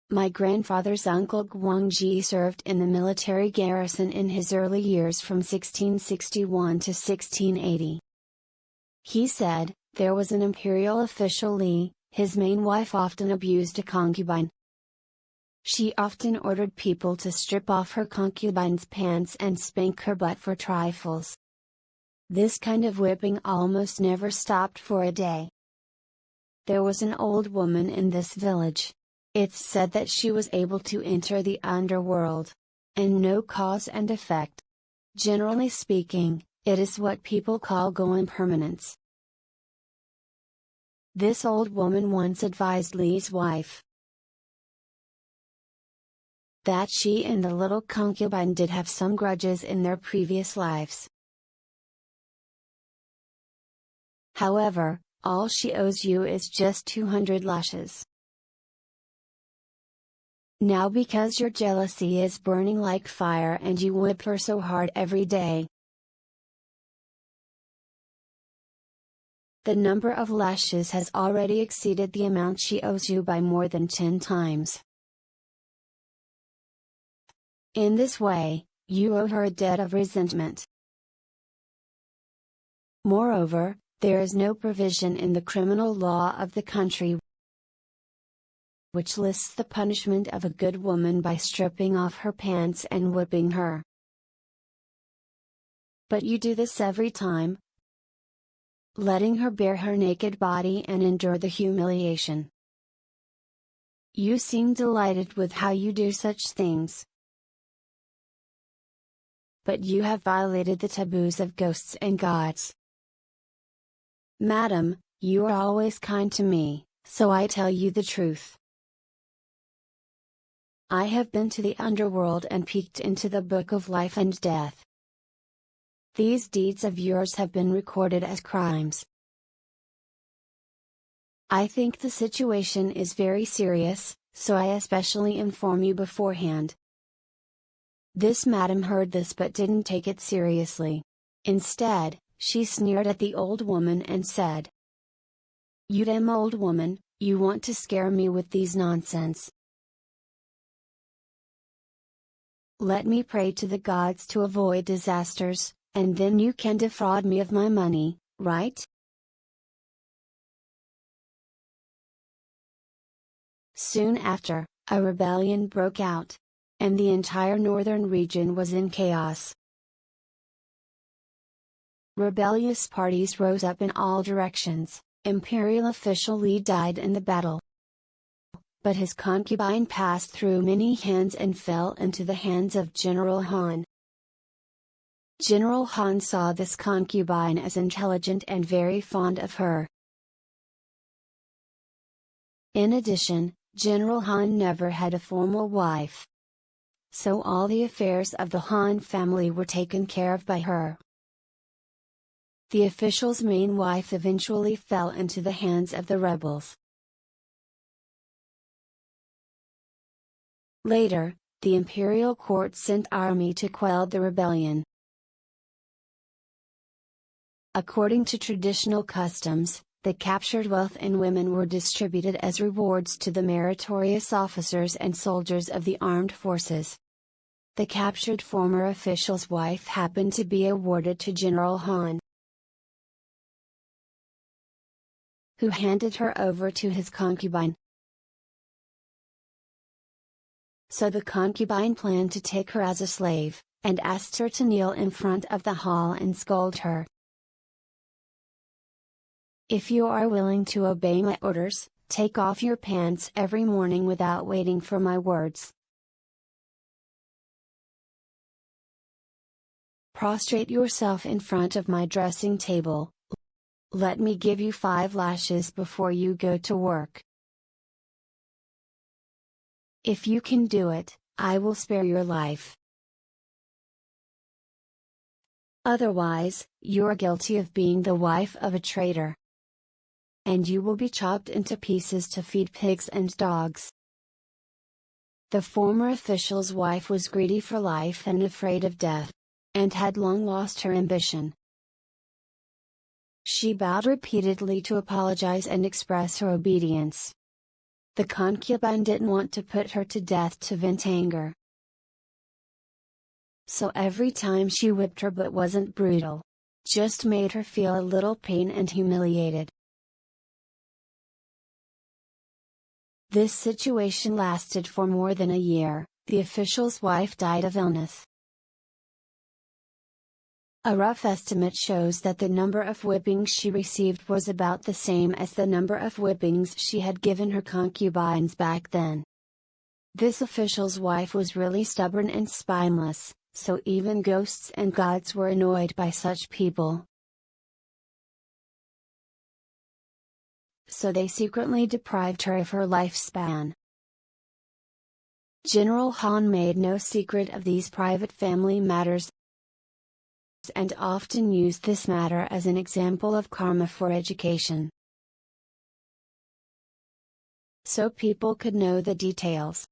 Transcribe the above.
My grandfather's uncle Guangji served in the military garrison in his early years from 1661 to 1680. He said, there was an imperial official Li, his main wife often abused a concubine. She often ordered people to strip off her concubine's pants and spank her butt for trifles. This kind of whipping almost never stopped for a day. There was an old woman in this village. It's said that she was able to enter the underworld. And no cause and effect. Generally speaking, it is what people call impermanence. This old woman once advised Li's wife that she and the little concubine did have some grudges in their previous lives. However, all she owes you is just 200 lashes. Now because your jealousy is burning like fire and you whip her so hard every day, the number of lashes has already exceeded the amount she owes you by more than 10 times. In this way, you owe her a debt of resentment. Moreover, there is no provision in the criminal law of the country which lists the punishment of a good woman by stripping off her pants and whipping her. But you do this every time, letting her bare her naked body and endure the humiliation. You seem delighted with how you do such things. But you have violated the taboos of ghosts and gods. Madam, you are always kind to me, so I tell you the truth. I have been to the underworld and peeked into the book of life and death. These deeds of yours have been recorded as crimes. I think the situation is very serious, so I especially inform you beforehand. This madam heard this but didn't take it seriously. Instead, she sneered at the old woman and said, "You damn old woman, you want to scare me with these nonsense. Let me pray to the gods to avoid disasters, and then you can defraud me of my money, right?" Soon after, a rebellion broke out, and the entire northern region was in chaos. Rebellious parties rose up in all directions. Imperial official Li died in the battle, but his concubine passed through many hands and fell into the hands of General Han. General Han saw this concubine as intelligent and very fond of her. In addition, General Han never had a formal wife. So all the affairs of the Han family were taken care of by her. The official's main wife eventually fell into the hands of the rebels. Later, the imperial court sent army to quell the rebellion. According to traditional customs, the captured wealth and women were distributed as rewards to the meritorious officers and soldiers of the armed forces. The captured former official's wife happened to be awarded to General Han, who handed her over to his concubine. So the concubine planned to take her as a slave, and asked her to kneel in front of the hall and scold her. "If you are willing to obey my orders, take off your pants every morning without waiting for my words. Prostrate yourself in front of my dressing table. Let me give you 5 lashes before you go to work. If you can do it, I will spare your life. Otherwise, you are guilty of being the wife of a traitor. And you will be chopped into pieces to feed pigs and dogs." The former official's wife was greedy for life and afraid of death, and had long lost her ambition. She bowed repeatedly to apologize and express her obedience. The concubine didn't want to put her to death to vent anger. So every time she whipped her but wasn't brutal. Just made her feel a little pain and humiliated. This situation lasted for more than a year. The official's wife died of illness. A rough estimate shows that the number of whippings she received was about the same as the number of whippings she had given her concubines back then. This official's wife was really stubborn and spineless, so even ghosts and gods were annoyed by such people. So they secretly deprived her of her lifespan. General Han made no secret of these private family matters, and often used this matter as an example of karma for education. So people could know the details.